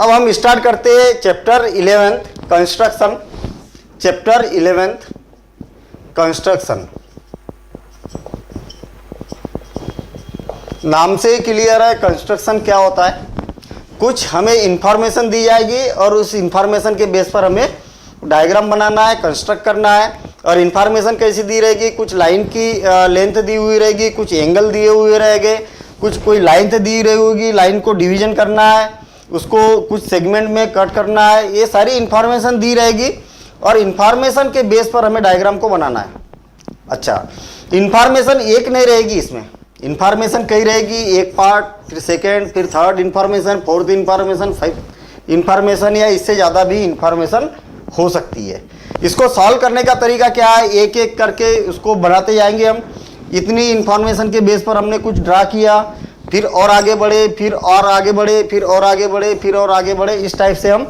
अब हम स्टार्ट करते हैं chapter 11th construction. Chapter 11th construction, नाम से क्लियर है कंस्ट्रक्शन क्या होता है। कुछ हमें इंफॉर्मेशन दी जाएगी और उस इंफॉर्मेशन के बेस पर हमें डायग्राम बनाना है, कंस्ट्रक्ट करना है। और इंफॉर्मेशन कैसी दी रहेगी, कुछ लाइन की लेंथ दी हुई रहेगी, कुछ एंगल दिए हुए रहेंगे, कुछ कोई लाइन दी रही होगी, लाइन को डिवीजन करना है, उसको कुछ सेगमेंट में कट करना है, ये सारी इंफॉर्मेशन दी रहेगी और इंफॉर्मेशन के बेस पर हमें डायग्राम को बनाना है। अच्छा, इंफॉर्मेशन एक नहीं रहेगी, इसमें इंफॉर्मेशन कई रहेगी, एक पार्ट, फिर सेकेंड, फिर third information, fourth information, five information या इससे ज़्यादा भी इंफॉर्मेशन हो सकती है। इसको सॉल्व करने का तरीका क्या है, एक एक करके उसको बनाते जाएंगे हम। इतनी इंफॉर्मेशन के बेस पर हमने कुछ ड्रा किया, फिर और आगे बढ़े, फिर और आगे बढ़े, फिर और आगे बढ़े, फिर और आगे बढ़े। इस टाइप से हम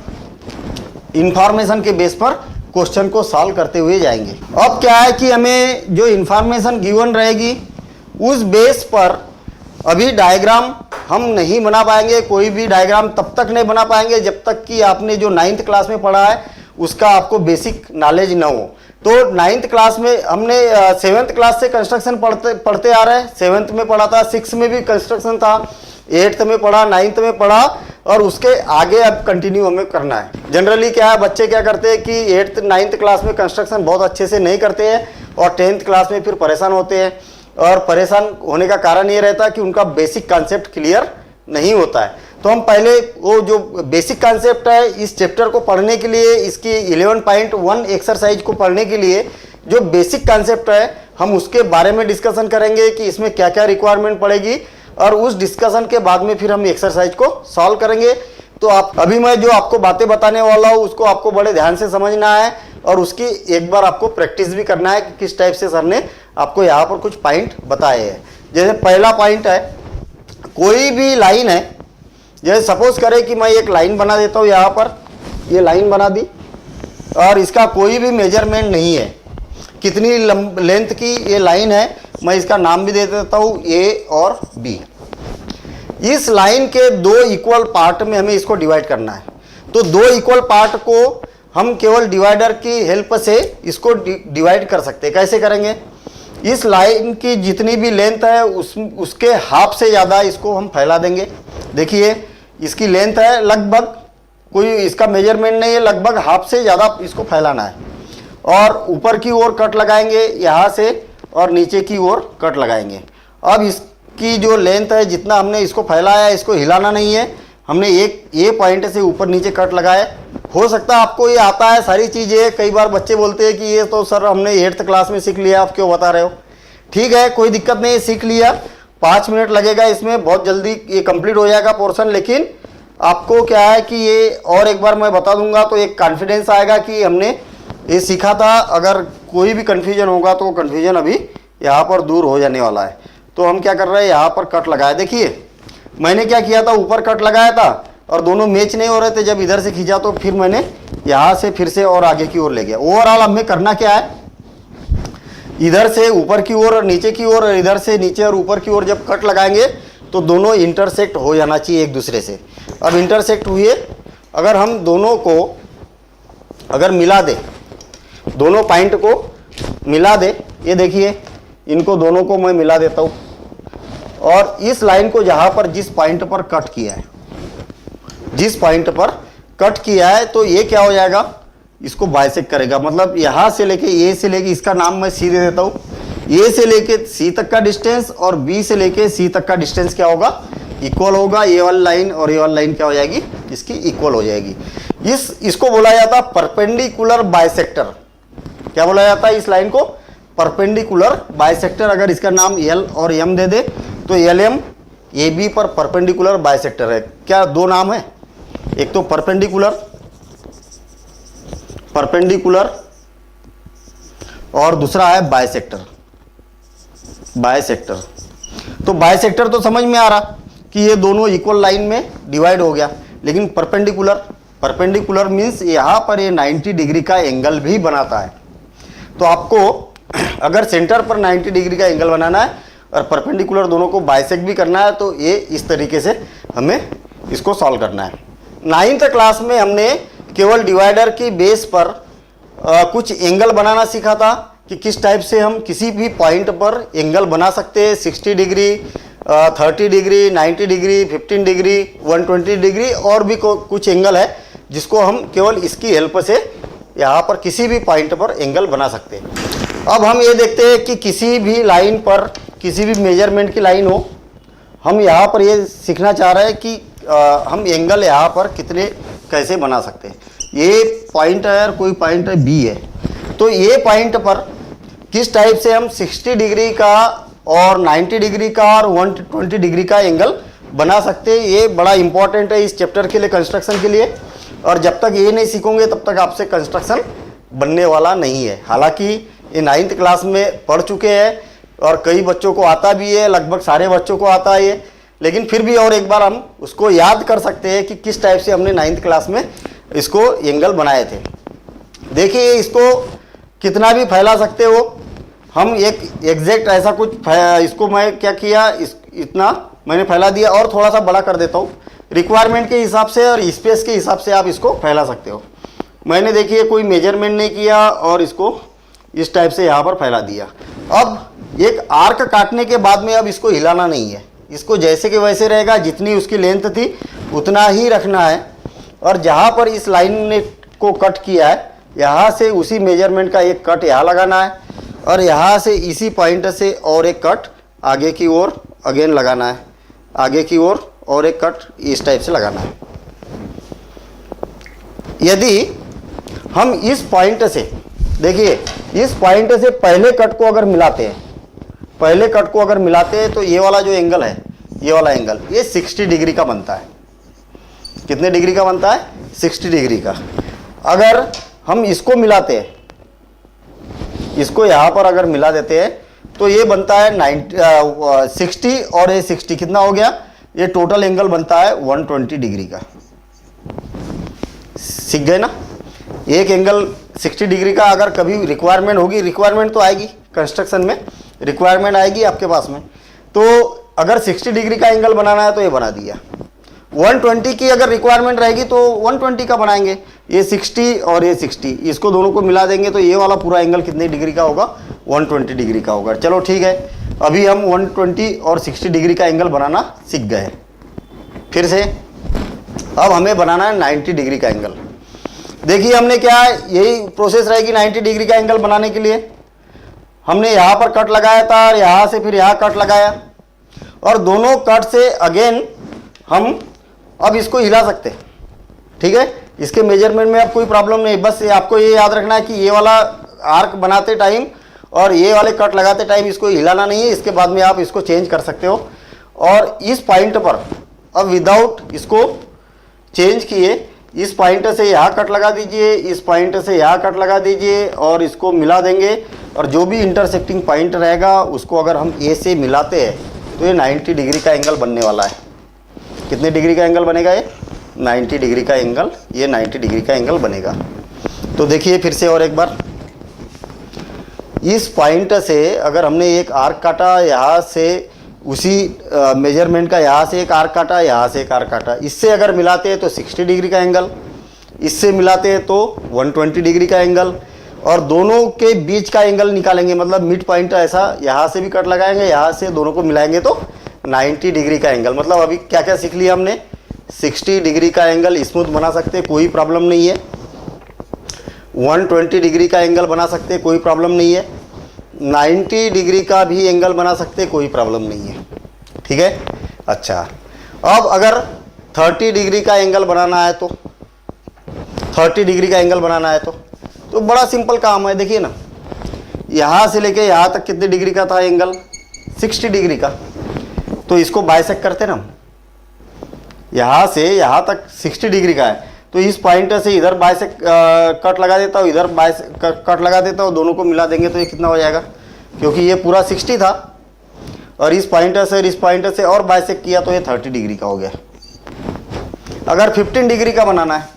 इंफॉर्मेशन के बेस पर क्वेश्चन को सॉल्व करते हुए जाएंगे। अब क्या है कि हमें जो इंफॉर्मेशन गिवन रहेगी उस बेस पर अभी डायग्राम हम नहीं बना पाएंगे। कोई भी डायग्राम तब तक नहीं बना पाएंगे जब तक कि आपने जो 9th क्लास में पढ़ा है उसका आपको बेसिक नॉलेज न हो। तो 9th क्लास में हमने 7th क्लास से कंस्ट्रक्शन पढ़ते आ रहे हैं। 7th में पढ़ा था, 6th में भी कंस्ट्रक्शन था, 8th में पढ़ा, 9th में पढ़ा और उसके आगे अब कंटिन्यू हमें करना है। जनरली क्या है, बच्चे क्या करते हैं कि 8th 9th क्लास में कंस्ट्रक्शन बहुत अच्छे से नहीं करते हैं और 10th क्लास में फिर परेशान होते हैं। और परेशान होने का कारण ये रहता है कि उनका बेसिक कॉन्सेप्ट क्लियर नहीं होता है। तो हम पहले वो जो बेसिक कॉन्सेप्ट है इस चैप्टर को पढ़ने के लिए, इसकी 11.1 एक्सरसाइज को पढ़ने के लिए जो बेसिक कॉन्सेप्ट है हम उसके बारे में डिस्कशन करेंगे कि इसमें क्या क्या रिक्वायरमेंट पड़ेगी और उस डिस्कशन के बाद में फिर हम एक्सरसाइज को सॉल्व करेंगे। तो आप अभी मैं जो आपको बातें बताने वाला हूँ उसको आपको बड़े ध्यान से समझना है और उसकी एक बार आपको प्रैक्टिस भी करना है कि किस टाइप से सर ने आपको यहाँ पर कुछ पॉइंट बताए हैं। जैसे पहला पॉइंट है, कोई भी लाइन है, जैसे सपोज करें कि मैं एक लाइन बना देता हूँ, यहाँ पर ये लाइन बना दी और इसका कोई भी मेजरमेंट नहीं है, कितनी लेंथ की ये लाइन है, मैं इसका नाम भी दे देता हूँ ए और बी। इस लाइन के दो इक्वल पार्ट में हमें इसको डिवाइड करना है। तो दो इक्वल पार्ट को हम केवल डिवाइडर की हेल्प से इसको डिवाइड कर सकते हैं। कैसे करेंगे, इस लाइन की जितनी भी लेंथ है उसके हाफ से ज़्यादा इसको हम फैला देंगे। देखिए इसकी लेंथ है लगभग, कोई इसका मेजरमेंट नहीं है, लगभग हाफ से ज़्यादा इसको फैलाना है और ऊपर की ओर कट लगाएंगे यहाँ से और नीचे की ओर कट लगाएंगे। अब इसकी जो लेंथ है जितना हमने इसको फैलाया है इसको हिलाना नहीं है, हमने एक ये पॉइंट से ऊपर नीचे कट लगाए। हो सकता है आपको ये आता है सारी चीज़ें, कई बार बच्चे बोलते हैं कि ये तो सर हमने 8th क्लास में सीख लिया, आप क्यों बता रहे हो। ठीक है, कोई दिक्कत नहीं, सीख लिया, 5 मिनट लगेगा इसमें, बहुत जल्दी ये कंप्लीट हो जाएगा पोर्शन। लेकिन आपको क्या है कि ये और एक बार मैं बता दूंगा तो एक कॉन्फिडेंस आएगा कि हमने ये सीखा था। अगर कोई भी कन्फ्यूजन होगा तो कन्फ्यूजन अभी यहाँ पर दूर हो जाने वाला है। तो हम क्या कर रहे हैं, यहाँ पर कट लगाया। देखिए मैंने क्या किया था, ऊपर कट लगाया था और दोनों मैच नहीं हो रहे थे। जब इधर से खींचा तो फिर मैंने यहाँ से फिर से और आगे की ओर ले गया। ओवरऑल हमें करना क्या है, इधर से ऊपर की ओर और नीचे की ओर, इधर से नीचे और ऊपर की ओर जब कट लगाएंगे तो दोनों इंटरसेक्ट हो जाना चाहिए एक दूसरे से। अब इंटरसेक्ट हुए, अगर हम दोनों को अगर मिला दे, दोनों पॉइंट को मिला दे, ये देखिए इनको दोनों को मैं मिला देता हूँ और इस लाइन को जहाँ पर जिस पॉइंट पर कट किया है, जिस पॉइंट पर कट किया है तो ये क्या हो जाएगा, इसको बाइसेक्ट करेगा। मतलब यहाँ से लेके ए से लेके, इसका नाम मैं सी दे देता हूँ, ए से लेके सी तक का डिस्टेंस और बी से लेके सी तक का डिस्टेंस क्या होगा, इक्वल होगा। ये वाली लाइन और ये वाली लाइन क्या हो जाएगी, इसकी इक्वल हो जाएगी। इसको बोला जाता है परपेंडिकुलर बाइसेक्टर। क्या बोला जाता है इस लाइन को, परपेंडिकुलर बाइसेक्टर। अगर इसका नाम एल और एम दे दे तो एल एम ए बी पर परपेंडिकुलर बाइसेक्टर है। क्या दो नाम है, एक तो परपेंडिकुलर और दूसरा है बाइसेक्टर। तो बाइसेक्टर तो समझ में आ रहा कि ये दोनों इक्वल लाइन में डिवाइड हो गया, लेकिन परपेंडिकुलर मीन्स यहाँ पर ये 90 डिग्री का एंगल भी बनाता है। तो आपको अगर सेंटर पर 90 डिग्री का एंगल बनाना है और परपेंडिकुलर दोनों को बाइसेक्ट भी करना है तो ये इस तरीके से हमें इसको सॉल्व करना है। 9th क्लास में हमने केवल डिवाइडर की बेस पर कुछ एंगल बनाना सीखा था कि किस टाइप से हम किसी भी पॉइंट पर एंगल बना सकते हैं। 60 degree, 30 degree, 90 degree, 15 degree, 120 degree और भी कुछ एंगल है जिसको हम केवल इसकी हेल्प से यहाँ पर किसी भी पॉइंट पर एंगल बना सकते हैं। अब हम ये देखते हैं कि किसी भी लाइन पर, किसी भी मेजरमेंट की लाइन हो, हम यहाँ पर ये सीखना चाह रहे हैं कि हम एंगल यहाँ पर कितने कैसे बना सकते हैं। ये पॉइंट है और कोई पॉइंट है बी है, तो ये पॉइंट पर किस टाइप से हम 60 डिग्री का और 90 डिग्री का और 120 डिग्री का एंगल बना सकते हैं। ये बड़ा इंपॉर्टेंट है इस चैप्टर के लिए, कंस्ट्रक्शन के लिए। और जब तक ये नहीं सीखोगे तब तक आपसे कंस्ट्रक्शन बनने वाला नहीं है। हालांकि ये 9th क्लास में पढ़ चुके हैं और कई बच्चों को आता भी है, लगभग सारे बच्चों को आता है ये, लेकिन फिर भी और एक बार हम उसको याद कर सकते हैं कि किस टाइप से हमने 9th क्लास में इसको एंगल बनाए थे। देखिए इसको कितना भी फैला सकते हो, हम एक एग्जैक्ट ऐसा कुछ इसको मैं क्या किया, इतना मैंने फैला दिया और थोड़ा सा बड़ा कर देता हूँ। रिक्वायरमेंट के हिसाब से और स्पेस के हिसाब से आप इसको फैला सकते हो। मैंने देखिए कोई मेजरमेंट नहीं किया और इसको इस टाइप से यहाँ पर फैला दिया। अब एक आर्क काटने के बाद में अब इसको हिलाना नहीं है, इसको जैसे कि वैसे रहेगा, जितनी उसकी लेंथ थी उतना ही रखना है। और जहाँ पर इस लाइन ने को कट किया है, यहाँ से उसी मेजरमेंट का एक कट यहाँ लगाना है और यहाँ से इसी पॉइंट से और एक कट आगे की ओर अगेन लगाना है, आगे की ओर और एक कट इस टाइप से लगाना है। यदि हम इस पॉइंट से, देखिए इस पॉइंट से पहले कट को अगर मिलाते हैं, पहले कट को अगर मिलाते हैं तो ये वाला जो एंगल है, ये वाला एंगल ये 60 डिग्री का बनता है। कितने डिग्री का बनता है? 60 डिग्री का। अगर हम इसको मिलाते हैं, इसको यहाँ पर अगर मिला देते हैं तो ये बनता है 60 और ये 60 कितना हो गया? ये टोटल एंगल बनता है 120 डिग्री का। सीख गए ना? एक एंगल 60 डिग्री का अगर कभी रिक्वायरमेंट होगी, रिक्वायरमेंट तो आएगी कंस्ट्रक्शन में, रिक्वायरमेंट आएगी आपके पास में, तो अगर 60 डिग्री का एंगल बनाना है तो ये बना दिया। 120 की अगर रिक्वायरमेंट रहेगी तो 120 का बनाएंगे। ये 60 और ये 60, इसको दोनों को मिला देंगे तो ये वाला पूरा एंगल कितने डिग्री का होगा? 120 डिग्री का होगा। चलो ठीक है, अभी हम 120 और 60 डिग्री का एंगल बनाना सीख गए। फिर से अब हमें बनाना है 90 डिग्री का एंगल। देखिए हमने क्या, यही प्रोसेस रहेगी 90 डिग्री का एंगल बनाने के लिए। हमने यहाँ पर कट लगाया था और यहाँ से फिर यहाँ कट लगाया और दोनों कट से अगेन हम अब इसको हिला सकते हैं। ठीक है, इसके मेजरमेंट में अब कोई प्रॉब्लम नहीं। बस आपको ये याद रखना है कि ये वाला आर्क बनाते टाइम और ये वाले कट लगाते टाइम इसको हिलाना नहीं है। इसके बाद में आप इसको चेंज कर सकते हो। और इस पॉइंट पर अब विदाउट इसको चेंज किए इस पॉइंट से यहाँ कट लगा दीजिए, इस पॉइंट से यहाँ कट लगा दीजिए और इसको मिला देंगे। और जो भी इंटरसेक्टिंग पॉइंट रहेगा उसको अगर हम ए से मिलाते हैं तो ये 90 डिग्री का एंगल बनने वाला है। कितने डिग्री का एंगल बनेगा? ये 90 डिग्री का एंगल, ये 90 डिग्री का एंगल बनेगा। तो देखिए फिर से और एक बार, इस पॉइंट से अगर हमने एक आर्क काटा, यहाँ से उसी मेजरमेंट का यहाँ से एक आर्क काटा, यहाँ से एक आर्क काटा, इससे अगर मिलाते हैं तो 60 डिग्री का एंगल, इससे मिलाते हैं तो 120 डिग्री का एंगल और दोनों के बीच का एंगल निकालेंगे। मतलब मिड पॉइंट ऐसा यहाँ से भी कट लगाएंगे, यहाँ से दोनों को मिलाएंगे तो 90 डिग्री का एंगल। मतलब अभी क्या क्या सीख लिया हमने? 60 डिग्री का एंगल स्मूथ बना सकते, कोई प्रॉब्लम नहीं है। 120 डिग्री का एंगल बना सकते, कोई प्रॉब्लम नहीं है। 90 डिग्री का भी एंगल बना सकते, कोई प्रॉब्लम नहीं है। ठीक है, अच्छा अब अगर 30 डिग्री का एंगल बनाना है तो 30 डिग्री का एंगल बनाना है तो बड़ा सिंपल काम है। देखिए ना, यहाँ से लेके यहाँ तक कितने डिग्री का था एंगल? 60 डिग्री का। तो इसको बाइसेक्ट करते ना, यहाँ से यहाँ तक 60 डिग्री का है तो इस पॉइंट से इधर बाइसेक्ट कट लगा देता हूँ, इधर कट लगा देता हूँ, दोनों को मिला देंगे तो ये कितना हो जाएगा? क्योंकि ये पूरा 60 था और इस पॉइंट से और बाइसेक्ट किया तो ये 30 डिग्री का हो गया। अगर 15 डिग्री का बनाना है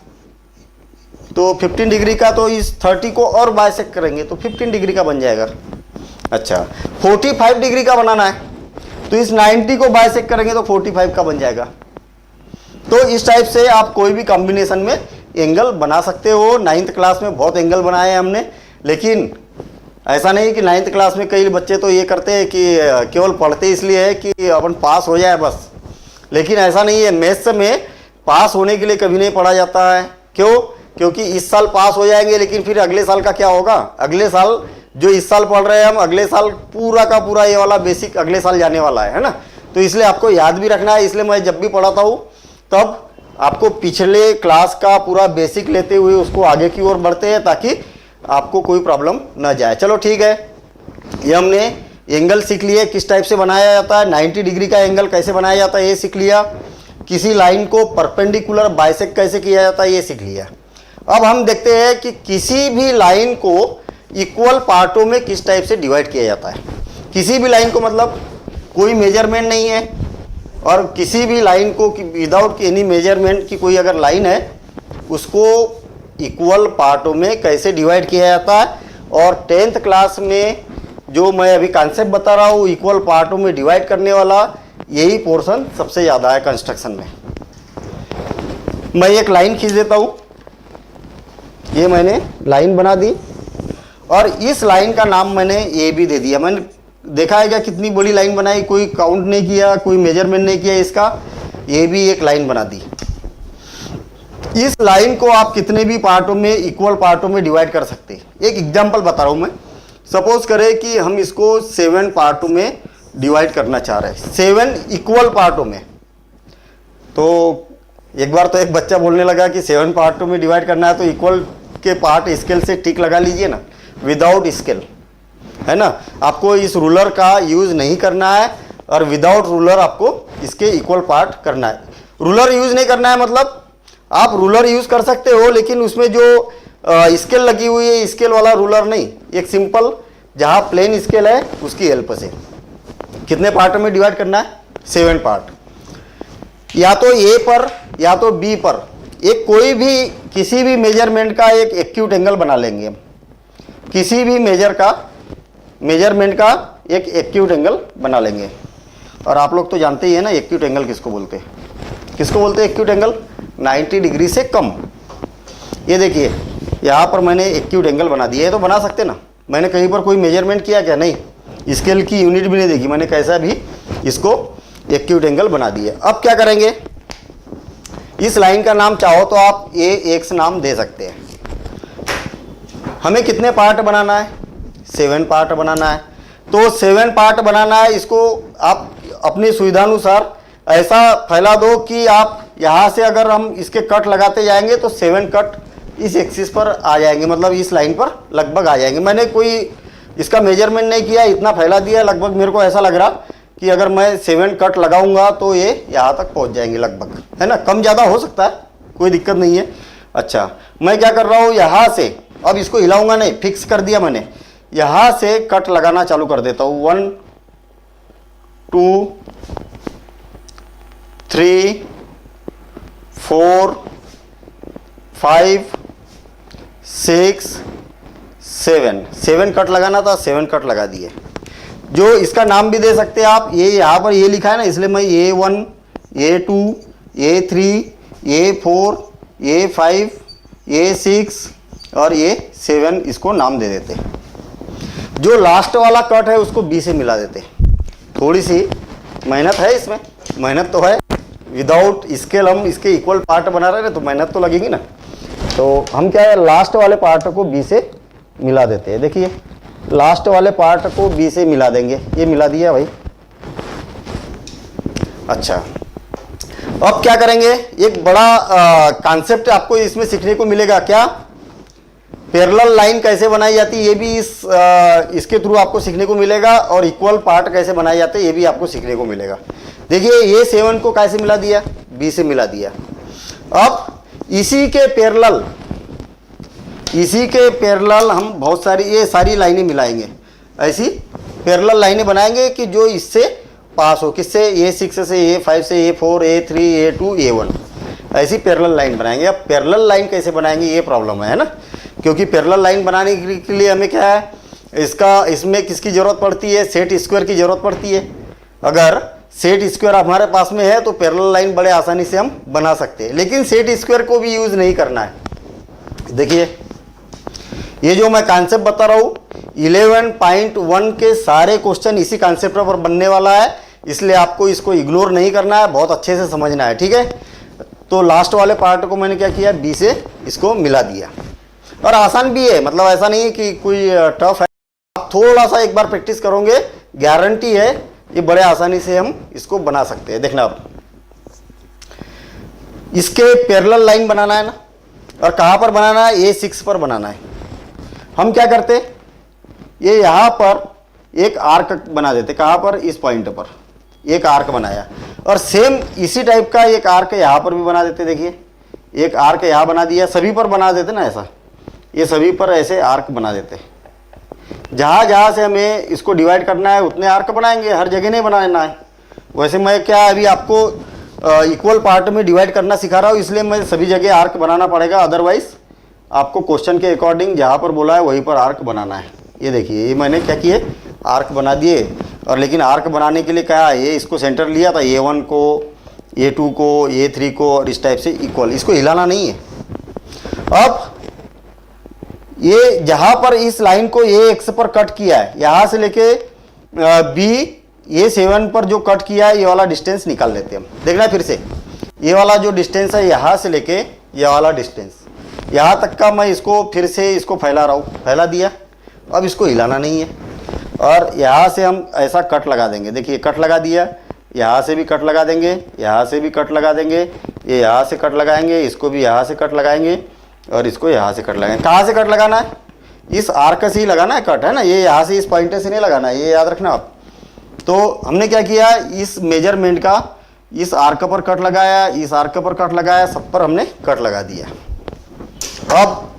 तो 15 डिग्री का तो इस 30 को और बाइसेक्ट करेंगे तो 15 डिग्री का बन जाएगा। अच्छा 45 डिग्री का बनाना है तो इस 90 को बाइसेक्ट करेंगे तो 45 का बन जाएगा। तो इस टाइप से आप कोई भी कॉम्बिनेशन में एंगल बना सकते हो। 9th क्लास में बहुत एंगल बनाए हैं हमने, लेकिन ऐसा नहीं कि 9th क्लास में कई बच्चे तो ये करते हैं कि केवल पढ़ते इसलिए है कि अपन पास हो जाए बस, लेकिन ऐसा नहीं है। मैथ्स में पास होने के लिए कभी नहीं पढ़ा जाता है। क्यों? क्योंकि इस साल पास हो जाएंगे, लेकिन फिर अगले साल का क्या होगा? अगले साल जो इस साल पढ़ रहे हैं हम, अगले साल पूरा का पूरा ये वाला बेसिक अगले साल जाने वाला है ना। तो इसलिए आपको याद भी रखना है। इसलिए मैं जब भी पढ़ाता हूँ तब आपको पिछले क्लास का पूरा बेसिक लेते हुए उसको आगे की ओर बढ़ते हैं, ताकि आपको कोई प्रॉब्लम न जाए। चलो ठीक है, ये हमने एंगल सीख लिए किस टाइप से बनाया जाता है। 90 डिग्री का एंगल कैसे बनाया जाता है ये सीख लिया। किसी लाइन को परपेंडिकुलर बाइसेक्ट कैसे किया जाता है ये सीख लिया। अब हम देखते हैं कि किसी भी लाइन को इक्वल पार्टों में किस टाइप से डिवाइड किया जाता है। किसी भी लाइन को मतलब कोई मेजरमेंट नहीं है, और किसी भी लाइन को विदाउट एनी मेजरमेंट की कोई अगर लाइन है उसको इक्वल पार्टों में कैसे डिवाइड किया जाता है। और 10th क्लास में जो मैं अभी कॉन्सेप्ट बता रहा हूँ इक्वल पार्टों में डिवाइड करने वाला, यही पोर्शन सबसे ज़्यादा है कंस्ट्रक्शन में। मैं एक लाइन खींच देता हूँ, ये मैंने लाइन बना दी और इस लाइन का नाम मैंने ए बी दे दिया। मैंने देखा है क्या कितनी बड़ी लाइन बनाई, कोई काउंट नहीं किया, कोई मेजरमेंट नहीं किया इसका, ये भी एक लाइन बना दी। इस लाइन को आप कितने भी पार्टों में इक्वल पार्टों में डिवाइड कर सकते हैं। एक एग्जांपल बता रहा हूँ मैं। सपोज करें कि हम इसको 7 पार्टों में डिवाइड करना चाह रहे हैं, 7 इक्वल पार्टों में। तो एक बार तो एक बच्चा बोलने लगा कि 7 पार्टों में डिवाइड करना है तो इक्वल के पार्ट स्केल से टिक लगा लीजिए ना, विदाउट स्केल, है ना। आपको इस रूलर का यूज़ नहीं करना है और विदाउट रूलर आपको इसके इक्वल पार्ट करना है। रूलर यूज़ नहीं करना है मतलब आप रूलर यूज़ कर सकते हो, लेकिन उसमें जो स्केल लगी हुई है स्केल वाला रूलर नहीं, एक सिंपल जहाँ प्लेन स्केल है उसकी हेल्प से। कितने पार्ट में डिवाइड करना है? 7 पार्ट। या तो ए पर या तो बी पर एक कोई भी किसी भी मेजरमेंट का एक एक्यूट एंगल बना लेंगे हम। किसी भी मेजरमेंट का एक एक्यूट एंगल बना लेंगे। और आप लोग तो जानते ही है ना एक्यूट एंगल किसको बोलते हैं। किसको बोलते हैं एक्यूट एंगल? 90 डिग्री से कम। ये देखिए यहाँ पर मैंने एक्यूट एंगल बना दिया है, तो बना सकते ना। मैंने कहीं पर कोई मेजरमेंट किया क्या? नहीं, स्केल की यूनिट भी नहीं देखी मैंने, कैसा भी इसको एक्यूट एंगल बना दिया। अब क्या करेंगे, इस लाइन का नाम चाहो तो आप ए एक्स नाम दे सकते हैं। हमें कितने पार्ट बनाना है? 7 पार्ट बनाना है। तो 7 पार्ट बनाना है, इसको आप अपनी सुविधानुसार ऐसा फैला दो कि आप यहाँ से अगर हम इसके कट लगाते जाएंगे तो 7 कट इस एक्सिस पर आ जाएंगे, मतलब इस लाइन पर लगभग आ जाएंगे। मैंने कोई इसका मेजरमेंट नहीं किया, इतना फैला दिया। लगभग मेरे को ऐसा लग रहा कि अगर मैं 7 कट लगाऊंगा तो ये यहाँ तक पहुँच जाएंगे लगभग, है ना। कम ज़्यादा हो सकता है, कोई दिक्कत नहीं है। अच्छा, मैं क्या कर रहा हूँ, यहाँ से अब इसको हिलाऊंगा नहीं, फिक्स कर दिया मैंने। यहाँ से कट लगाना चालू कर देता हूँ। 1 2 3 4 5 6 7 कट लगाना था, 7 कट लगा दिए। जो इसका नाम भी दे सकते हैं आप, ये यहाँ पर ये लिखा है ना, इसलिए मैं A1 A2 A3 A4 A5 A6 और A7 इसको नाम दे देते हैं। जो लास्ट वाला कट है उसको B से मिला देते हैं। थोड़ी सी मेहनत है इसमें, मेहनत तो है। विदाउट स्केल हम इसके इक्वल पार्ट बना रहे हैं तो मेहनत तो लगेगी ना। तो हम क्या है, लास्ट वाले पार्ट को बी से मिला देते हैं। देखिए लास्ट वाले पार्ट को बी से मिला देंगे, ये मिला दिया भाई। अच्छा, अब क्या करेंगे, एक बड़ा कॉन्सेप्ट आपको इसमें सीखने को मिलेगा। क्या? पैरेलल लाइन कैसे बनाई जाती है ये भी इसके थ्रू आपको सीखने को मिलेगा, और इक्वल पार्ट कैसे बनाए जाते हैं ये भी आपको सीखने को मिलेगा। देखिए ये 7 को कैसे मिला दिया? बी से मिला दिया। अब इसी के पैरेलल हम बहुत सारी ये सारी लाइनें मिलाएंगे। ऐसी पैरेलल लाइनें बनाएंगे कि जो इससे पास हो। किससे? A6 से A5 से A4 A3 A2 A1, ऐसी पैरेलल लाइन बनाएंगे। अब पैरेलल लाइन कैसे बनाएंगे ये प्रॉब्लम है ना, क्योंकि पैरेलल लाइन बनाने के लिए हमें क्या है, इसमें किसकी ज़रूरत पड़ती है? सेट स्क्वायर की ज़रूरत पड़ती है। अगर सेट स्क्वायर हमारे पास में है तो पैरेलल लाइन बड़े आसानी से हम बना सकते हैं, लेकिन सेट स्क्वायर को भी यूज नहीं करना है। देखिए ये जो मैं कॉन्सेप्ट बता रहा हूँ 11.1 के सारे क्वेश्चन इसी कॉन्सेप्ट पर बनने वाला है, इसलिए आपको इसको इग्नोर नहीं करना है, बहुत अच्छे से समझना है, ठीक है। तो लास्ट वाले पार्ट को मैंने क्या किया, बी से इसको मिला दिया, और आसान भी है, मतलब ऐसा नहीं है कि कोई टफ है। आप थोड़ा सा एक बार प्रैक्टिस करोगे, गारंटी है ये बड़े आसानी से हम इसको बना सकते हैं। देखना अब इसके पैरेलल लाइन बनाना है ना, और कहाँ पर बनाना है, A6 पर बनाना है। हम क्या करते, ये यहाँ पर एक आर्क बना देते, कहाँ पर, इस पॉइंट पर एक आर्क बनाया, और सेम इसी टाइप का एक आर्क यहाँ पर भी बना देते। देखिए एक आर्क यहाँ बना दिया, सभी पर बना देते ना ऐसा, ये सभी पर ऐसे आर्क बना देते। जहाँ जहाँ से हमें इसको डिवाइड करना है उतने आर्क बनाएंगे, हर जगह नहीं बनाना है। वैसे मैं क्या अभी आपको इक्वल पार्ट में डिवाइड करना सिखा रहा हूँ, इसलिए मैं सभी जगह आर्क बनाना पड़ेगा, अदरवाइज आपको क्वेश्चन के अकॉर्डिंग जहाँ पर बोला है वहीं पर आर्क बनाना है। ये देखिए ये मैंने क्या किए, आर्क बना दिए, और लेकिन आर्क बनाने के लिए क्या है, ये इसको सेंटर लिया था, A1 को, A2 को, A3 को, और इस टाइप से इक्वल, इसको हिलाना नहीं है। अब ये जहाँ पर इस लाइन को A पर कट किया है, यहाँ से लेके A7 पर जो कट किया है, ये वाला डिस्टेंस निकाल लेते हैं हम। देखना फिर से, ये वाला जो डिस्टेंस है यहाँ से लेके ये वाला डिस्टेंस यहाँ तक का, मैं इसको फिर से इसको फैला रहा हूँ, फैला दिया। अब इसको हिलाना नहीं है, और यहाँ से हम ऐसा कट लगा देंगे। देखिए कट लगा दिया, यहाँ से भी कट लगा देंगे, यहाँ से भी कट लगा देंगे, ये यहाँ से कट लगाएंगे, इसको भी यहाँ से कट लगाएंगे, और इसको यहाँ से कट लगाएंगे। कहाँ से कट लगाना है, इस आर्क से ही लगाना है कट, है ना, ये यहाँ से इस पॉइंट से नहीं लगाना है, ये याद रखना आप। तो हमने क्या किया, इस मेजरमेंट का इस आर्क पर कट लगाया, इस आर्क पर कट लगाया, सब पर हमने कट लगा दिया। अब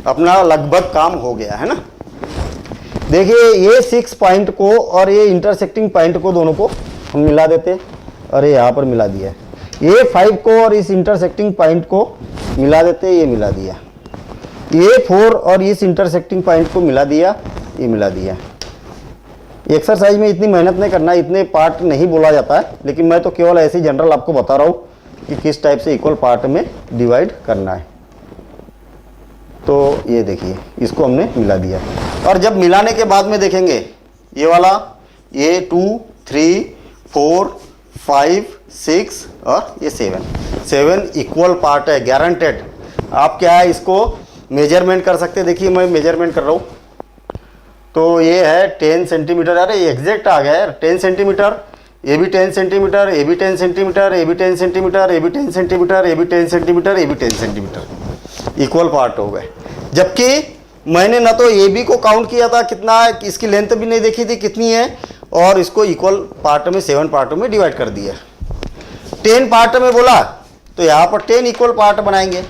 अपना लगभग काम हो गया है ना। देखिए ये 6 पॉइंट को और ये इंटरसेक्टिंग पॉइंट को दोनों को हम मिला देते, और ये यहाँ पर मिला दिया। ये 5 को और इस इंटरसेक्टिंग पॉइंट को मिला देते, ये मिला दिया। ये 4 और इस इंटरसेक्टिंग पॉइंट को मिला दिया, ये मिला दिया। एक्सरसाइज में इतनी मेहनत नहीं करना, इतने पार्ट नहीं बोला जाता है, लेकिन मैं तो केवल ऐसे ही जनरल आपको बता रहा हूँ कि किस टाइप से इक्वल पार्ट में डिवाइड करना है। तो ये देखिए इसको हमने मिला दिया, और जब मिलाने के बाद में देखेंगे ये वाला, ये 2, 3, 4, 5, 6 और ये 7 इक्वल पार्ट है, गारंटेड। आप क्या है इसको मेजरमेंट कर सकते हैं। देखिए मैं मेजरमेंट कर रहा हूँ, तो ये है 10 सेंटीमीटर, अरे एग्जैक्ट आ गया है 10 सेंटीमीटर, ये भी 10 सेंटीमीटर, ये भी 10 सेंटीमीटर, ये भी 10 सेंटीमीटर, ये भी 10 सेंटीमीटर, ये भी 10 सेंटीमीटर, ये भी 10 सेंटीमीटर, इक्वल पार्ट हो गए। जबकि मैंने ना तो ए बी को काउंट किया था कितना है, इसकी लेंथ भी नहीं देखी थी कितनी है, और इसको इक्वल पार्ट में 7 पार्टों में डिवाइड कर दिया। 10 पार्ट में बोला तो यहाँ पर 10 इक्वल पार्ट बनाएंगे,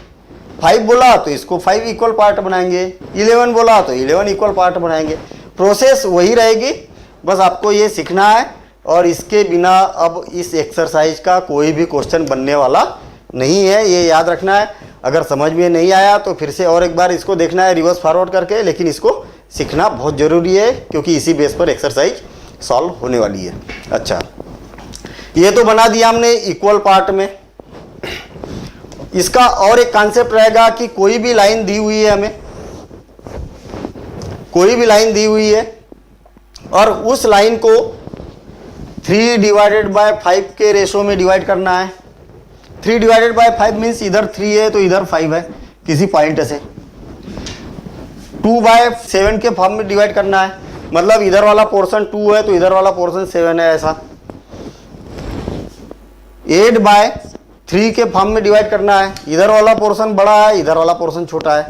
5 बोला तो इसको 5 इक्वल पार्ट बनाएंगे, 11 बोला तो 11 इक्वल पार्ट बनाएंगे। प्रोसेस वही रहेगी, बस आपको ये सीखना है, और इसके बिना अब इस एक्सरसाइज का कोई भी क्वेश्चन बनने वाला नहीं है, ये याद रखना है। अगर समझ में नहीं आया तो फिर से और एक बार इसको देखना है रिवर्स फॉरवर्ड करके, लेकिन इसको सीखना बहुत ज़रूरी है, क्योंकि इसी बेस पर एक्सरसाइज सॉल्व होने वाली है। अच्छा, ये तो बना दिया हमने इक्वल पार्ट में। इसका और एक कॉन्सेप्ट रहेगा कि कोई भी लाइन दी हुई है, हमें कोई भी लाइन दी हुई है, और उस लाइन को 3/5 के रेशो में डिवाइड करना है। 3/5 मीन्स इधर 3 है तो इधर 5 है किसी पॉइंट से। 2/7 के फॉर्म में डिवाइड करना है, मतलब इधर वाला पोर्शन 2 है तो इधर वाला पोर्शन 7 है, ऐसा। 8/3 के फॉर्म में डिवाइड करना है, इधर वाला पोर्शन बड़ा है इधर वाला पोर्शन छोटा है।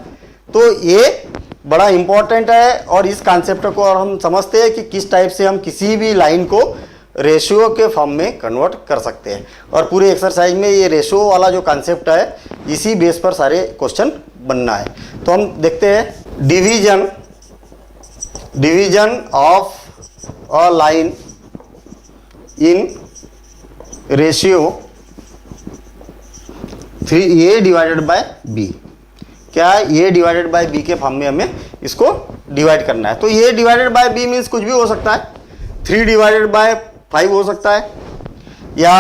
तो ये बड़ा इंपॉर्टेंट है, और इस कॉन्सेप्ट को और हम समझते हैं कि किस टाइप से हम किसी भी लाइन को रेशियो के फॉर्म में कन्वर्ट कर सकते हैं। और पूरे एक्सरसाइज में ये रेशियो वाला जो कॉन्सेप्ट है, इसी बेस पर सारे क्वेश्चन बनना है। तो हम देखते हैं division of a line in ratio 3a/b। क्या है, a डिवाइडेड बाय b के फॉर्म में हमें इसको डिवाइड करना है। तो a divided by b means कुछ भी हो सकता है, 3/5 हो सकता है, या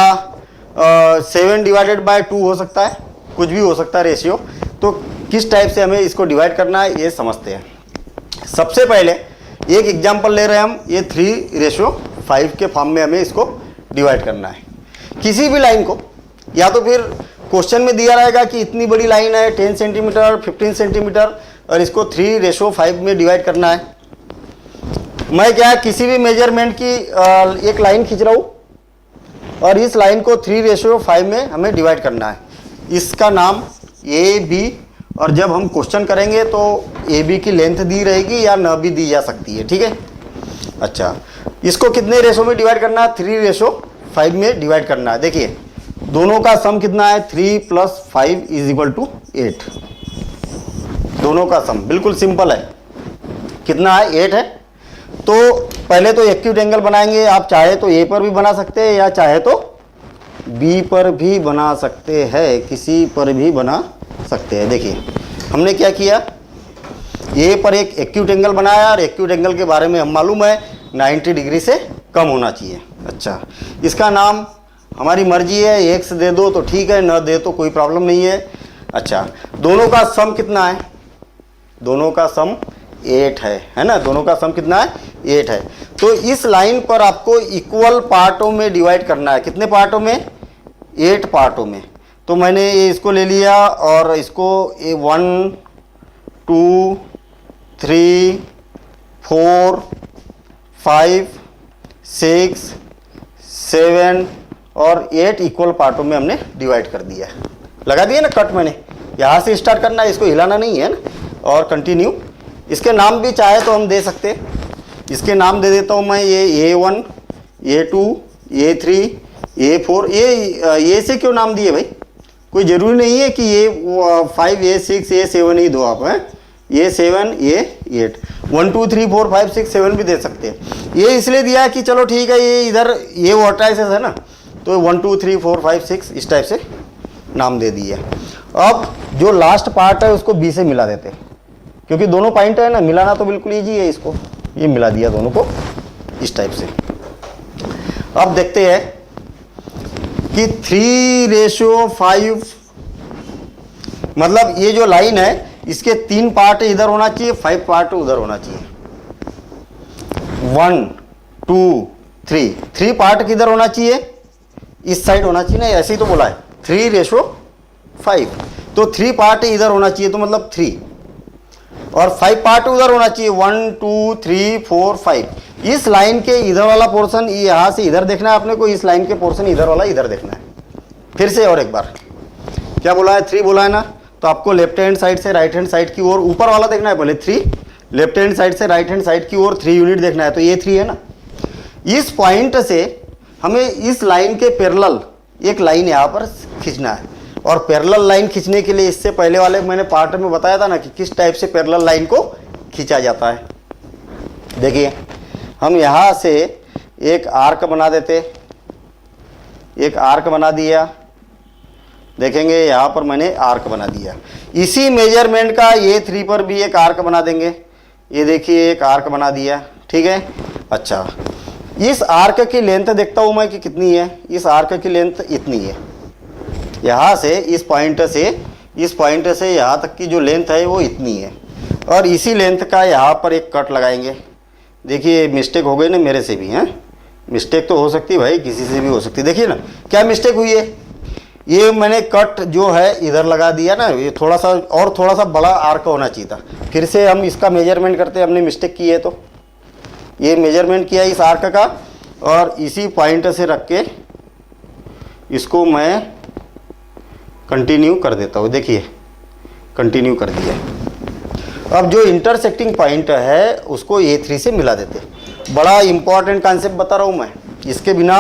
7/2 हो सकता है, कुछ भी हो सकता है रेशियो। तो किस टाइप से हमें इसको डिवाइड करना है ये समझते हैं। सबसे पहले एक एग्जांपल ले रहे हैं हम, ये 3:5 के फॉर्म में हमें इसको डिवाइड करना है। किसी भी लाइन को, या तो फिर क्वेश्चन में दिया रहेगा कि इतनी बड़ी लाइन है 10 सेंटीमीटर 15 सेंटीमीटर और इसको 3:5 में डिवाइड करना है। मैं क्या किसी भी मेजरमेंट की एक लाइन खींच रहा हूँ और इस लाइन को 3:5 में हमें डिवाइड करना है। इसका नाम ए बी, और जब हम क्वेश्चन करेंगे तो ए बी की लेंथ दी रहेगी या न भी दी जा सकती है, ठीक है। अच्छा, इसको कितने रेशो में डिवाइड करना है? 3:5 में डिवाइड करना है। देखिए दोनों का सम कितना है? 3 + 5 = 8। दोनों का सम बिल्कुल सिंपल है, कितना है? 8 है। तो पहले तो एक्यूट एंगल बनाएंगे। आप चाहे तो ए पर भी बना सकते हैं या चाहे तो बी पर भी बना सकते हैं, किसी पर भी बना सकते हैं। देखिए हमने क्या किया, ए पर एक एक्यूट एंगल बनाया और एक्यूट एंगल के बारे में हम मालूम है 90 डिग्री से कम होना चाहिए। अच्छा, इसका नाम हमारी मर्जी है, एक्स दे दो तो ठीक है, न दे तो कोई प्रॉब्लम नहीं है। अच्छा, दोनों का सम कितना है? दोनों का सम 8 है ना। दोनों का सम कितना है? 8 है। तो इस लाइन पर आपको इक्वल पार्टों में डिवाइड करना है। कितने पार्टों में? 8 पार्टों में। तो मैंने ये इसको ले लिया और इसको 1 2 3 4 5 6 7 और 8 इक्वल पार्टों में हमने डिवाइड कर दिया है। लगा दिया ना कट मैंने। यहाँ से स्टार्ट करना है, इसको हिलाना नहीं है ना। और कंटिन्यू। इसके नाम भी चाहे तो हम दे सकते हैं। इसके नाम दे देता हूँ मैं, ये A1 A2 A3 A4। ये से क्यों नाम दिए भाई? कोई ज़रूरी नहीं है कि ये 5 A6 A7 ही दो आप, हैं A7 A8 1 2 3 4 5 6 7 भी दे सकते हैं। ये इसलिए दिया है कि चलो ठीक है, ये इधर ये वर्टाइसेस है ना, तो 1 2 3 4 5 6 इस टाइप से नाम दे दिया। अब जो लास्ट पार्ट है उसको बी से मिला देते हैं, क्योंकि दोनों पॉइंट है ना, मिलाना तो बिल्कुल ईजी है। इसको ये मिला दिया दोनों को इस टाइप से। अब देखते हैं कि 3:5 मतलब ये जो लाइन है इसके 3 पार्ट इधर होना चाहिए, 5 पार्ट उधर होना चाहिए। 1 2 3 पार्ट किधर होना चाहिए? इस साइड होना चाहिए ना, ऐसे ही तो बोला है 3:5। तो 3 पार्ट इधर होना चाहिए, तो मतलब 3 और 5 पार्ट उधर होना चाहिए 1 2 3 4 5। इस लाइन के इधर वाला पोर्शन यहाँ से इधर देखना है अपने को, इस लाइन के पोर्शन इधर वाला इधर देखना है। फिर से और एक बार क्या बोला है? 3 बोला है ना, तो आपको लेफ्ट हैंड साइड से राइट हैंड साइड की ओर ऊपर वाला देखना है पहले 3, लेफ्ट हैंड साइड से राइट हैंड साइड की ओर 3 यूनिट देखना है। तो ये 3 है ना। इस पॉइंट से हमें इस लाइन के पैरेलल एक लाइन यहाँ पर खींचना है। और पैरेलल लाइन खींचने के लिए इससे पहले वाले मैंने पार्ट में बताया था ना कि किस टाइप से पैरेलल लाइन को खींचा जाता है। देखिए हम यहाँ से एक आर्क बना देते, एक आर्क बना दिया। देखेंगे यहाँ पर मैंने आर्क बना दिया। इसी मेजरमेंट का A3 पर भी एक आर्क बना देंगे। ये देखिए एक आर्क बना दिया, ठीक है। अच्छा, इस आर्क की लेंथ देखता हूँ मैं कि कितनी है। इस आर्क की लेंथ इतनी है। यहाँ से इस पॉइंट से यहाँ तक की जो लेंथ है वो इतनी है। और इसी लेंथ का यहाँ पर एक कट लगाएंगे। देखिए मिस्टेक हो गई ना मेरे से भी, हैं मिस्टेक तो हो सकती है भाई, किसी से भी हो सकती है। देखिए ना क्या मिस्टेक हुई है, ये मैंने कट जो है इधर लगा दिया ना, ये थोड़ा सा बड़ा आर्क होना चाहिए था। फिर से हम इसका मेजरमेंट करते हैं, हमने मिस्टेक की है तो ये मेजरमेंट किया इस आर्क का, और इसी पॉइंट से रख के इसको मैं कंटिन्यू कर देता हूँ। देखिए कंटिन्यू कर दिया। अब जो इंटरसेक्टिंग पॉइंट है उसको A3 से मिला देते। बड़ा इंपॉर्टेंट कॉन्सेप्ट बता रहा हूँ मैं, इसके बिना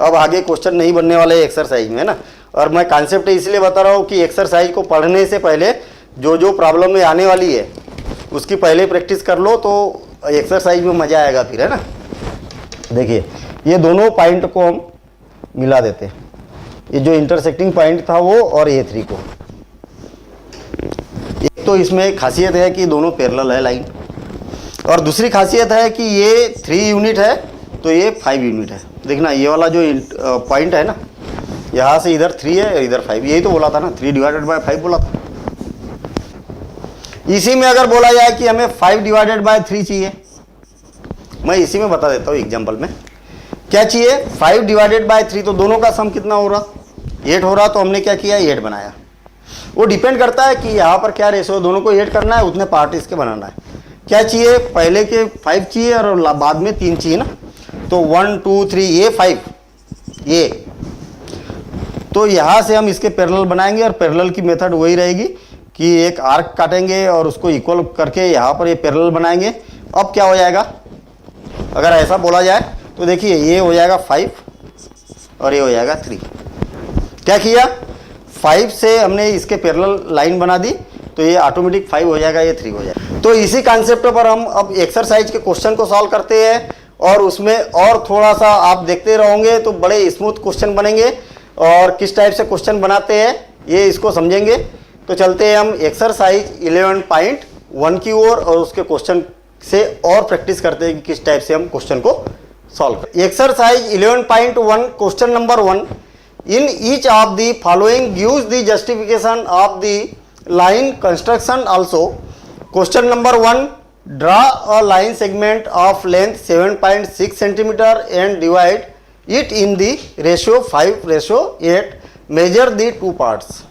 अब आगे क्वेश्चन नहीं बनने वाले एक्सरसाइज में, है ना। और मैं कॉन्सेप्ट इसलिए बता रहा हूँ कि एक्सरसाइज को पढ़ने से पहले जो प्रॉब्लम में आने वाली है उसकी पहले प्रैक्टिस कर लो, तो एक्सरसाइज में मज़ा आएगा फिर, है ना। देखिए ये दोनों पॉइंट को हम मिला देते हैं, ये जो इंटरसेक्टिंग पॉइंट था वो और A3 को। एक तो इसमें खासियत है कि दोनों पैरेलल है लाइन, और दूसरी खासियत है कि ये 3 यूनिट है तो ये 5 यूनिट है। देखना ये वाला जो पॉइंट है ना, यहाँ से इधर 3 है, इधर 5, यही तो बोला था ना, 3 डिवाइडेड बाय 5 बोला था। इसी में अगर बोला जाए कि हमें 5 डिवाइडेड बाय 3 चाहिए, मैं इसी में बता देता हूँ एग्जाम्पल में क्या चाहिए। 5 डिवाइडेड बाय 3, तो दोनों का सम कितना हो रहा, 8 हो रहा, तो हमने क्या किया, 8 बनाया। वो डिपेंड करता है कि यहाँ पर क्या रेशो, दोनों को 8 करना है, उतने पार्ट इसके बनाना है। क्या चाहिए, पहले के 5 चाहिए और बाद में 3 चाहिए ना, तो 1 2 3 ये 5 ये, तो यहाँ से हम इसके पैरेलल बनाएंगे और पैरेलल की मेथड वही रहेगी कि एक आर्क काटेंगे और उसको इक्वल करके यहाँ पर ये पैरेलल बनाएंगे। अब क्या हो जाएगा, अगर ऐसा बोला जाए तो देखिए ये हो जाएगा 5 और ये हो जाएगा 3। क्या किया, 5 से हमने इसके पैरेलल लाइन बना दी, तो ये ऑटोमेटिक 5 हो जाएगा, ये 3 हो जाएगा। तो इसी कॉन्सेप्ट पर हम अब एक्सरसाइज के क्वेश्चन को सॉल्व करते हैं और उसमें और थोड़ा सा आप देखते रहोगे तो बड़े स्मूथ क्वेश्चन बनेंगे। और किस टाइप से क्वेश्चन बनाते हैं ये इसको समझेंगे। तो चलते हैं हम एक्सरसाइज 11.1 की ओर और उसके क्वेश्चन से और प्रैक्टिस करते हैं कि किस टाइप से हम क्वेश्चन को सॉल्व करें। Exercise 11.1 question number 1, in each of the following gives the justification of the line construction also. Question number 1, draw a line segment of length 7.6 centimetre and divide it in the ratio 5:8, measure the 2 parts.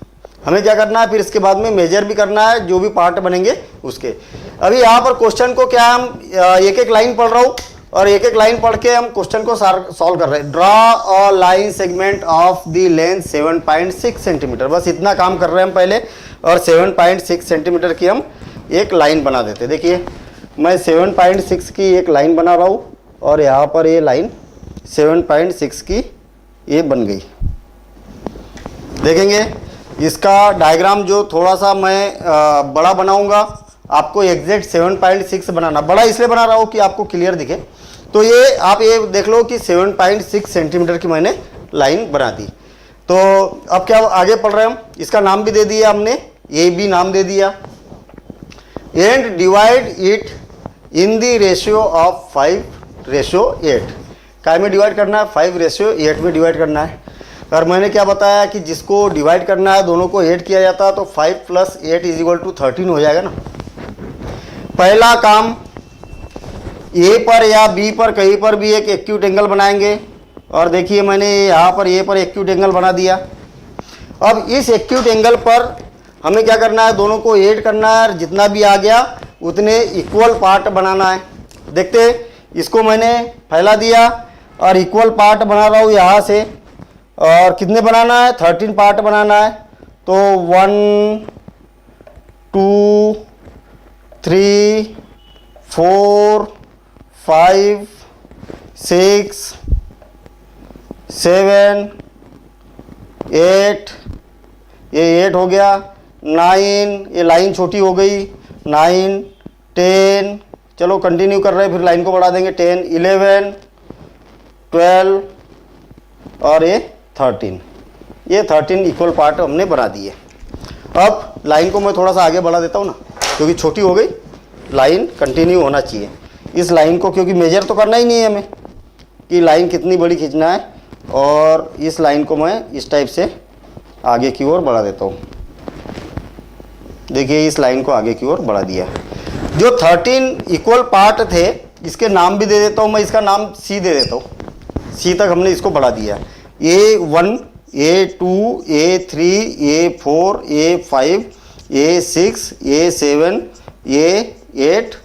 हमें क्या करना है, फिर इसके बाद में major भी करना है जो भी पार्ट बनेंगे उसके। अभी यहाँ पर क्वेश्चन को क्या हम एक एक लाइन पढ़ रहा हूँ और एक एक लाइन पढ़ के हम क्वेश्चन को सॉल्व कर रहे हैं। Draw a line segment of the length 7.6 centimetre, बस इतना काम कर रहे हैं हम पहले, और 7.6 सेंटीमीटर की हम एक लाइन बना देते। देखिए मैं 7.6 की एक लाइन बना रहा हूँ और यहाँ पर ये लाइन 7.6 की ये बन गई। देखेंगे इसका डायग्राम जो थोड़ा सा मैं बड़ा बनाऊंगा, आपको एग्जैक्ट 7.6 बनाना, बड़ा इसलिए बना रहा हूँ कि आपको क्लियर दिखे। तो ये आप ये देख लो कि 7.6 सेंटीमीटर की मैंने लाइन बना दी। तो अब क्या आगे पढ़ रहे हैं हम, इसका नाम भी दे दिया हमने, ये भी नाम दे दिया, and divide it in the ratio of 5:8। काय में डिवाइड करना है, 5:8 में डिवाइड करना है। और मैंने क्या बताया कि जिसको डिवाइड करना है दोनों को 8 किया जाता है तो 5 + 8 = 13 हो जाएगा ना। पहला काम ए पर या बी पर कहीं पर भी एक एक्यूट एंगल बनाएंगे और देखिए मैंने यहाँ पर ए पर एक्यूट एंगल बना दिया। अब इस एक्यूट एंगल पर हमें क्या करना है, दोनों को 8 करना है और जितना भी आ गया उतने इक्वल पार्ट बनाना है। देखते इसको मैंने फैला दिया और इक्वल पार्ट बना रहा हूँ यहाँ से, और कितने बनाना है, 13 पार्ट बनाना है। तो 1 2 3 4 5 6 7 8, ये 8 हो गया, 9, ये लाइन छोटी हो गई, 9 10, चलो कंटिन्यू कर रहे हैं, फिर लाइन को बढ़ा देंगे, 10 11 12 और ये 13, ये 13 इक्वल पार्ट हमने बना दिए। अब लाइन को मैं थोड़ा सा आगे बढ़ा देता हूँ ना, क्योंकि छोटी हो गई, लाइन कंटिन्यू होना चाहिए इस लाइन को, क्योंकि मेजर तो करना ही नहीं है हमें कि लाइन कितनी बड़ी खींचना है। और इस लाइन को मैं इस टाइप से आगे की ओर बढ़ा देता हूँ। देखिए इस लाइन को आगे की ओर बढ़ा दिया। जो 13 इक्वल पार्ट थे इसके नाम भी दे देता हूँ मैं, इसका नाम सी दे देता हूँ, सी तक हमने इसको बढ़ा दिया। A1 A2 A3 A4 A5 A6 A7 A8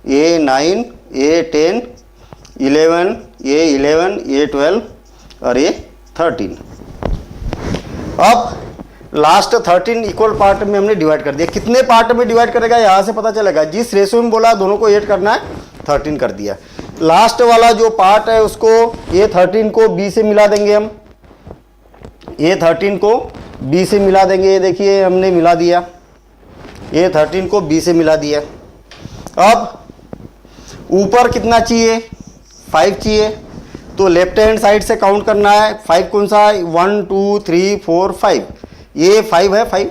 A9 A10 11 A11 A12 और A13। अब लास्ट 13 इक्वल पार्ट में हमने डिवाइड कर दिया। कितने पार्ट में डिवाइड करेगा यहाँ से पता चलेगा, जिस रेशियो में बोला दोनों को 8 करना है 13 कर दिया। लास्ट वाला जो पार्ट है उसको A13 को B से मिला देंगे हम, A13 को B से मिला देंगे। ये देखिए हमने मिला दिया, A13 को B से मिला दिया। अब ऊपर कितना चाहिए, 5 चाहिए, तो लेफ्ट हैंड साइड से काउंट करना है। 5 कौन सा है, 1 2 3 4 5, ये 5 है 5,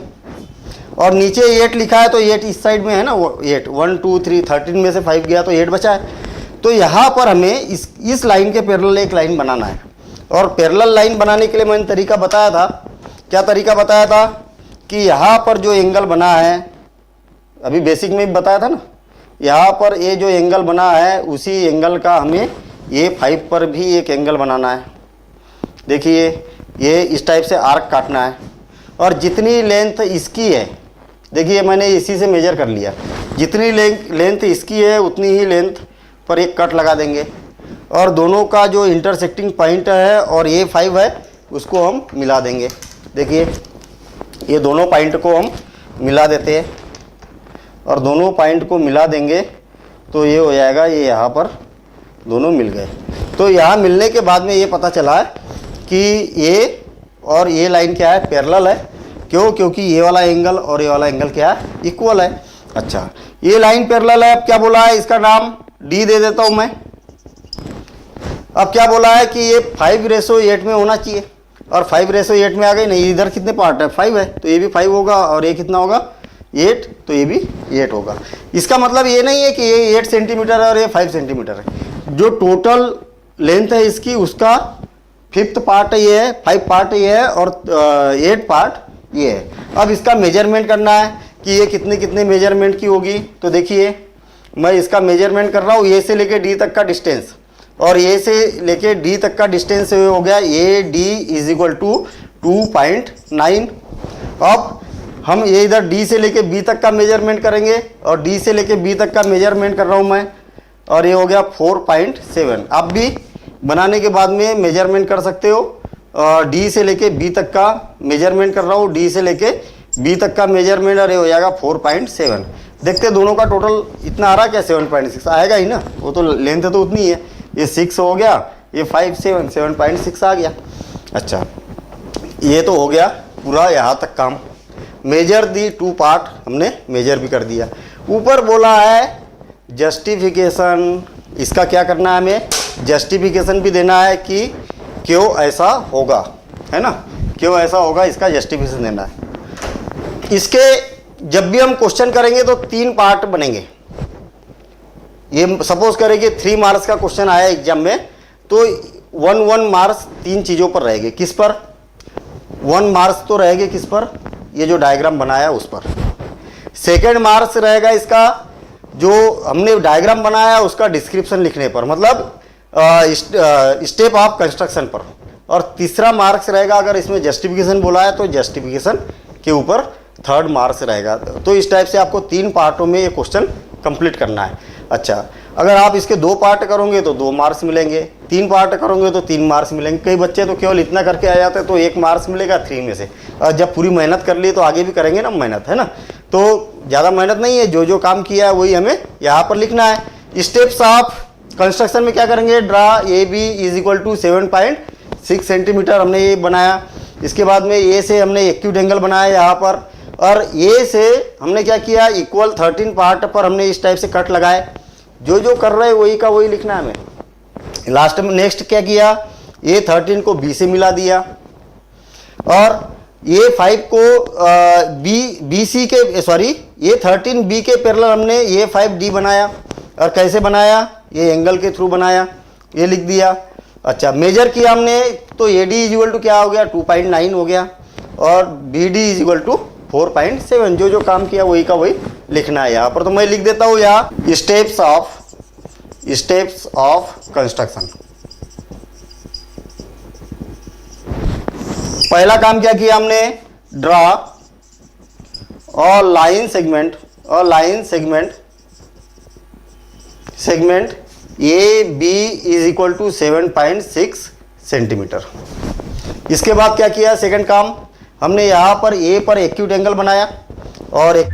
और नीचे 8 लिखा है तो 8 इस साइड में है ना, वो 8 1 2 3 13 में से 5 गया तो 8 बचा है। तो यहाँ पर हमें इस लाइन के पैरेलल एक लाइन बनाना है। और पैरेलल लाइन बनाने के लिए मैंने तरीका बताया था। क्या तरीका बताया था कि यहाँ पर जो एंगल बना है, अभी बेसिक में भी बताया था ना, यहाँ पर ये जो एंगल बना है उसी एंगल का हमें A5 पर भी एक एंगल बनाना है। देखिए ये इस टाइप से आर्क काटना है और जितनी लेंथ इसकी है, देखिए मैंने इसी से मेजर कर लिया, जितनी लेंथ इसकी है उतनी ही लेंथ पर एक कट लगा देंगे और दोनों का जो इंटरसेक्टिंग पॉइंट है और A5 है उसको हम मिला देंगे। देखिए ये दोनों पॉइंट को हम मिला देते हैं और दोनों पॉइंट को मिला देंगे तो ये हो जाएगा, ये यहाँ पर दोनों मिल गए। तो यहाँ मिलने के बाद में ये पता चला है कि ये और ये लाइन क्या है, पैरेलल है। क्यों? क्योंकि ये वाला एंगल और ये वाला एंगल क्या है, इक्वल है। अच्छा, ये लाइन पैरेलल है। अब क्या बोला है, इसका नाम D दे देता हूँ मैं। अब क्या बोला है कि ये 5:8 में होना चाहिए और 5:8 में आ गई नहीं। इधर कितने पार्ट है, 5 है, तो ये भी 5 होगा और ये कितना होगा, 8, तो ये भी 8 होगा। इसका मतलब ये नहीं है कि ये 8 सेंटीमीटर है और ये 5 सेंटीमीटर है। जो टोटल लेंथ है इसकी उसका 5th पार्ट ये है, 5 पार्ट ये है और 8 पार्ट ये है। अब इसका मेजरमेंट करना है कि ये कितने कितने मेजरमेंट की होगी। तो देखिए मैं इसका मेजरमेंट कर रहा हूँ, ए से लेके डी तक का डिस्टेंस, और ए से लेके डी तक का डिस्टेंस हो गया AD = 2.9। अब हम ये इधर D से लेके B तक का मेजरमेंट करेंगे और D से लेके B तक का मेजरमेंट कर रहा हूँ मैं, और ये हो गया 4.7। आप भी बनाने के बाद में मेजरमेंट कर सकते हो। D से लेके B तक का मेजरमेंट कर रहा हूँ, D से लेके B तक का मेजरमेंट, और ये हो जाएगा 4.7। देखते दोनों का टोटल इतना आ रहा क्या, 7.6 आएगा ही ना, वो तो लेंथ तो उतनी है। ये 6 हो गया, ये 5 7 7.6 आ गया। अच्छा, ये तो हो गया पूरा यहाँ तक काम। मेजर दी 2 पार्ट हमने मेजर भी कर दिया। ऊपर बोला है जस्टिफिकेशन, इसका क्या करना है, हमें जस्टिफिकेशन भी देना है कि क्यों ऐसा होगा, है ना, क्यों ऐसा होगा, इसका जस्टिफिकेशन देना है। इसके जब भी हम क्वेश्चन करेंगे तो 3 पार्ट बनेंगे। ये सपोज करें कि 3 मार्क्स का क्वेश्चन आया एग्जाम में, तो 1 मार्क्स 3 चीज़ों पर रहेंगे। किस पर? 1 मार्क्स तो रहेंगे किस पर, ये जो डायग्राम बनाया उस पर। सेकेंड मार्क्स रहेगा इसका जो हमने डायग्राम बनाया उसका डिस्क्रिप्शन लिखने पर, मतलब स्टेप ऑफ कंस्ट्रक्शन पर। और तीसरा मार्क्स रहेगा अगर इसमें जस्टिफिकेशन बोला है तो जस्टिफिकेशन के ऊपर 3rd मार्क्स रहेगा। तो इस टाइप से आपको 3 पार्टों में ये क्वेश्चन कंप्लीट करना है। अच्छा, अगर आप इसके 2 पार्ट करोगे तो 2 मार्क्स मिलेंगे, 3 पार्ट करोगे तो 3 मार्क्स मिलेंगे। कई बच्चे तो केवल इतना करके आ जाते हैं तो 1 मार्क्स मिलेगा 3 में से। और जब पूरी मेहनत कर ली तो आगे भी करेंगे ना मेहनत, है ना। तो ज़्यादा मेहनत नहीं है, जो जो काम किया है वही हमें यहाँ पर लिखना है। स्टेप्स ऑफ कंस्ट्रक्शन में क्या करेंगे, ड्रा AB = 7.6 सेंटीमीटर हमने ये बनाया। इसके बाद में ए से हमने एक्यूट एंगल बनाया यहाँ पर, और ए से हमने क्या किया, इक्वल 13 पार्ट पर हमने इस टाइप से कट लगाए। जो जो कर रहे हैं वही का वही लिखना है हमें। लास्ट में नेक्स्ट क्या किया, A13 को B से मिला दिया और A5 को A13 B के पैरेलल हमने A5D बनाया। और कैसे बनाया, ये एंगल के थ्रू बनाया, ये लिख दिया। अच्छा, मेजर किया हमने तो AD = क्या हो गया, 2.9 हो गया, और BD = 4.7। जो जो काम किया वही का वही लिखना है यहाँ पर। तो मैं लिख देता हूँ यहाँ स्टेप्स ऑफ कंस्ट्रक्शन। पहला काम क्या किया हमने, ड्रा और लाइन सेगमेंट AB = 7.6 सेंटीमीटर। इसके बाद क्या किया, सेकंड काम हमने यहाँ पर A पर एक्यूट एंगल बनाया और एक